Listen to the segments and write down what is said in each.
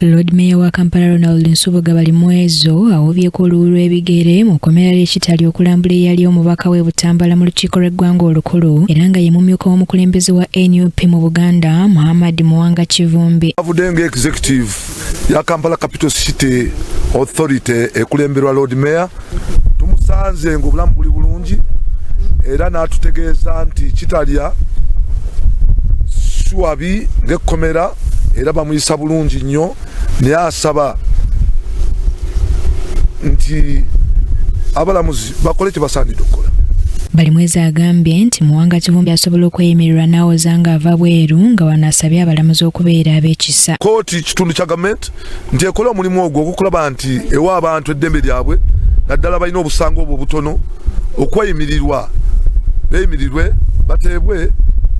Lord Mayor wa Kampala Ronald Nsubuga bali mwezo awubyeko oluwu lw'ebigere mu kkomera ly'ekitali okulambula eyali omubaka w'e Butambala mu lukiiko lw'eggwanga olukulu era nga ye mumyuka w'omukulembeze wa NUP mu Buganda Muhammad Muwanga Kivumbi. Avudenge executive ya Kampala Capital City Authority ekulemberwa Lord Mayor tumusanze ng'obulamu buli bulungi era n'atutegeeza nti kitalya suwabi ng'ekkomera era bamuyisa bulungi nnyo naye asaba nti abalamuzi bakole kye basaanidde okukola. Balimwezi agambye nti Muwanga Kivumbi asobola okweyimirira n'awoza ng'ava bweru nga wanaasabye abalamuzi okubeera ab'ekisa. Kooti kitundu kya gavumenti nti ekola omulimu ogwo ogw'okulaba nti ewa abantu eddembe lyabwe naddala balina obusango obwo butono okweyimirirwa beeyimirirwe bateebwe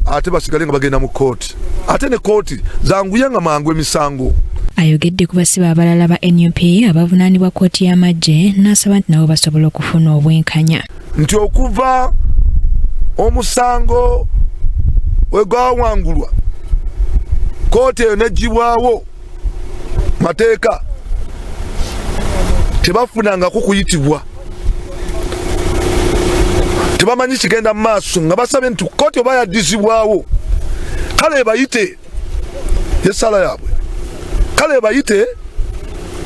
ate basigale nga bagenda mu kooti ate ne kooti zanguye nga mangu emisango. Ayogedde ku basiba abalala ba NUP abavunaanibwa kooti y'amagye n'asaba nti nabo basobola okufuna obwenkanya. Nti okuva omusango wegwawangulwa kooti eyo neggibwawo mateeka tebafunangako kuyitibwa tebamanyi kigenda mu maaso nga basabye nti kooti oba yaddizibwawo kale bayite yesala yaabwe kale bayite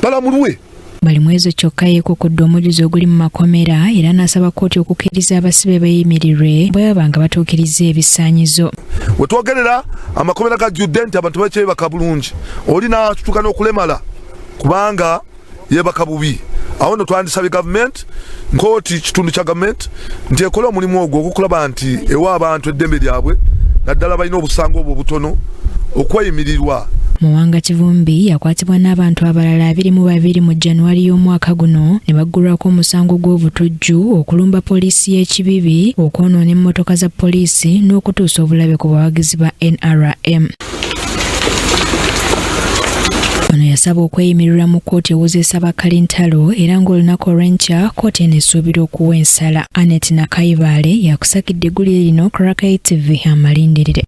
balamulwe. Balimwezo kyokka yeekokkodde omujuzi oguli mu makomera era n'asaba kooti okukkiriza abasibe beeyimirirwe bwe baba nga batuukiriza ebisaanyizo. We twogerera amakomera gajjudde nti abantu bakyebaka bulungi oli n'atutuuka n'okulemala kubanga yeebaka bubi. Awo nno twandisabye gavumenti kooti kitundu kya gavumenti nti ekole omulimu ogwo ogw'okulaba nti ewa abantu eddembe lyabwe naddala balina obusango obwo butono okweyimirirwa. Muwanga Kivumbi yakwatibwa n'abantu abalala 22 mu January y'omwaka guno ne baggulwako omusango gw'obutujju okulumba poliisi y'ekibibi okwonoona emmotoka za poliisi n'okutuusa obulabe ku bawagizi ba NRM. Ono yasaba okweyimirira mu kkooti ewozesa bakkalintalo era ng'olunaku olw'enkya kkooti eno esuubira okuwa ensala. Annette Nakaibaale yakusakidde eggulire lino Crack TV amalindirire.